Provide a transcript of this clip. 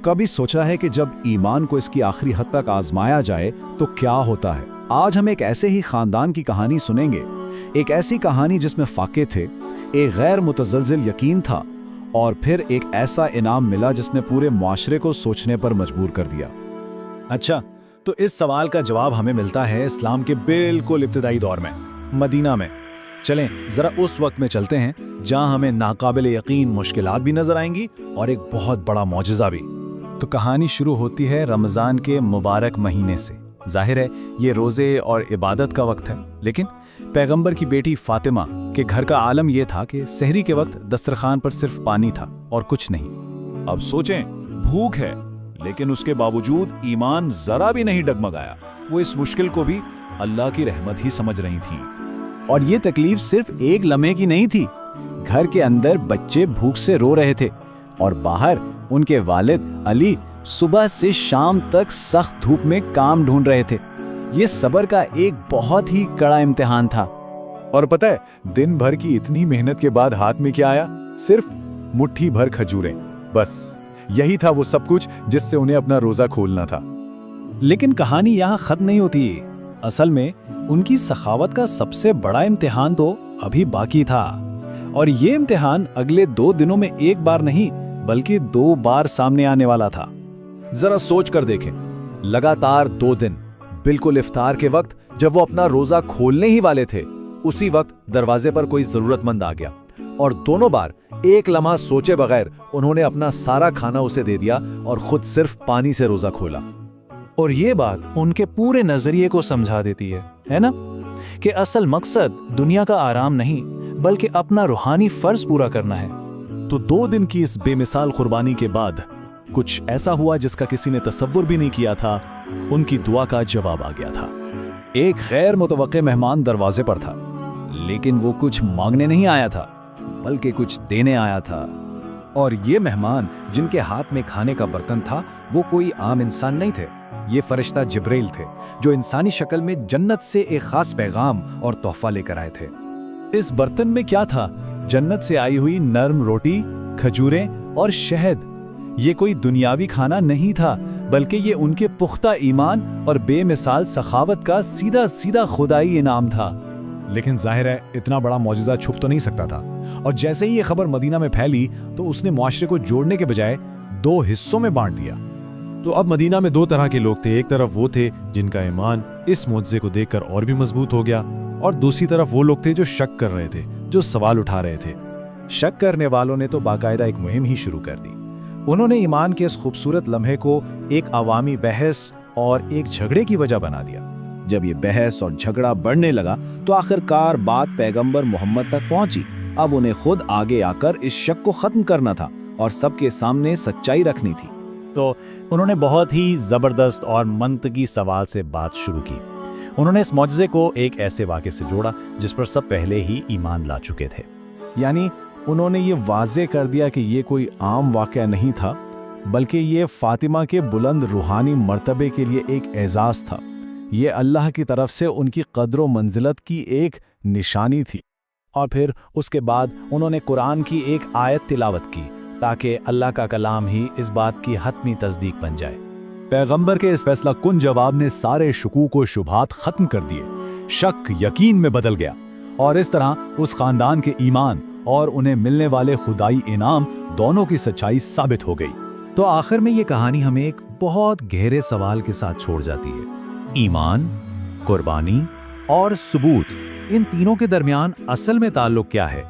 कभी सोचा है कि जब ईमान को इसकी आखिरी हद तक आजमाया जाए तो क्या होता है? आज हम एक ऐसे ही खानदान की कहानी सुनेंगे, एक ऐसी कहानी जिसमें फाके थे, एक गैर मुतज़लज़िल यकीन था और फिर एक ऐसा इनाम मिला जिसने पूरे मुआशरे को सोचने पर मजबूर कर दिया। अच्छा, तो इस सवाल का जवाब हमें मिलता है इस्लाम के बिल्कुल इब्तिदाई दौर में, मदीना में। चलें जरा उस वक्त में चलते हैं जहां हमें नाकाबिल यकीन मुश्किलात भी नजर आएंगी और एक बहुत बड़ा मौजज़ा भी। तो कहानी शुरू होती है रमज़ान के मुबारक महीने से। जाहिर है ये रोज़े और इबादत का वक्त है, लेकिन पैगंबर की बेटी फातिमा के घर का आलम यह था कि सहरी के वक्त दस्तरखान पर सिर्फ पानी था और कुछ नहीं। अब सोचें, भूख है लेकिन उसके बावजूद ईमान जरा भी नहीं डगमगाया। वो इस मुश्किल को भी अल्लाह की रहमत ही समझ रही थी। और ये तकलीफ सिर्फ एक लम्हे की नहीं थी। घर के अंदर बच्चे भूख से रो रहे थे और बाहर उनके वालिद अली सुबह से शाम तक सख्त धूप में काम ढूंढ रहे थे। ये सब्र का एक बहुत ही कड़ा इम्तिहान था। और पता है, दिन भर की इतनी मेहनत के बाद हाथ में क्या आया? सिर्फ मुट्ठी भर खजूरें। बस यही था वो सब कुछ जिससे उन्हें अपना रोजा खोलना था। लेकिन कहानी यहाँ खत्म नहीं होती। असल में उनकी सखावत का सबसे बड़ा इम्तिहान तो अभी बाकी था, और ये इम्तिहान अगले 2 दिनों में एक बार नहीं बल्कि 2 बार सामने आने वाला था। जरा सोच कर देखें, लगातार 2 दिन, बिल्कुल इफ्तार के वक्त जब वो अपना रोजा खोलने ही वाले थे, उसी वक्त दरवाजे पर कोई जरूरतमंद आ गया और दोनों बार एक लम्हा सोचे बगैर उन्होंने अपना सारा खाना उसे दे दिया और खुद सिर्फ पानी से रोजा खोला। और ये बात उनके पूरे नजरिए को समझा देती है ना, कि असल मकसद दुनिया का आराम नहीं बल्कि अपना रूहानी फर्ज पूरा करना है। तो 2 दिन की इस बेमिसाल कुर्बानी के बाद कुछ ऐसा हुआ जिसका किसी ने तसव्वुर भी नहीं किया था। उनकी दुआ का जवाब आ गया था। एक गैर मुतवक्के मेहमान दरवाजे पर था, लेकिन वो कुछ मांगने नहीं आया था बल्कि कुछ देने आया था। और ये मेहमान जिनके हाथ में खाने का बर्तन था, वो कोई आम इंसान नहीं थे। ये फरिश्ता जिब्रील थे, जो इंसानी शक्ल में जन्नत से एक खास पैगाम और तोहफा लेकर आए थे। इस बर्तन में क्या था? जन्नत से आई हुई नर्म रोटी, खजूरें और शहद। ये कोई दुनियावी खाना नहीं था, बल्कि ये उनके पुख्ता ईमान और बेमिसाल सखावत का सीधा सीधा खुदाई इनाम था। लेकिन जाहिर है इतना बड़ा मौजज़ा छुप तो नहीं सकता था, और जैसे ही ये खबर मदीना में फैली तो उसने मुआशरे को जोड़ने के बजाय 2 हिस्सों में बांट दिया। तो अब मदीना में 2 तरह के लोग थे। एक तरफ वो थे जिनका ईमान इस मौजज़े को देखकर और भी मजबूत हो गया, और दूसरी तरफ वो लोग थे जो शक कर रहे थे, जो सवाल उठा रहे थे। शक करने वालों ने तो बाकायदा एक मुहिम ही शुरू कर दी। उन्होंने ईमान के इस खूबसूरत लम्हे को एक अवामी बहस और एक झगड़े की वजह बना दिया। जब ये बहस और झगड़ा बढ़ने लगा तो आखिरकार बात पैगंबर मोहम्मद तक पहुंची। अब उन्हें खुद आगे आकर इस शक को खत्म करना था और सबके सामने सच्चाई रखनी थी। तो उन्होंने बहुत ही जबरदस्त और मंतकी सवाल से बात शुरू की। उन्होंने इस मौजज़े को एक ऐसे वाक़े से जोड़ा जिस पर सब पहले ही ईमान ला चुके थे। यानी उन्होंने ये वाज़े कर दिया कि ये कोई आम वाक़या नहीं था, बल्कि ये फातिमा के बुलंद रूहानी मर्तबे के लिए एक एजाज़ था। ये अल्लाह की तरफ से उनकी कद्र व मंजिलत की एक निशानी थी। और फिर उसके बाद उन्होंने कुरान की एक आयत तिलावत की ताकि अल्लाह का कलाम ही इस बात की हतमी तस्दीक बन जाए। पैगंबर के इस फैसला कुन जवाब ने सारे शकूक व शुबहात खत्म कर दिए। शक यकीन में बदल गया, और इस तरह उस खानदान के ईमान और उन्हें मिलने वाले खुदाई इनाम दोनों की सच्चाई साबित हो गई। तो आखिर में ये कहानी हमें एक बहुत गहरे सवाल के साथ छोड़ जाती है। ईमान, कुर्बानी और सबूत, इन तीनों के दरमियान असल में ताल्लुक क्या है?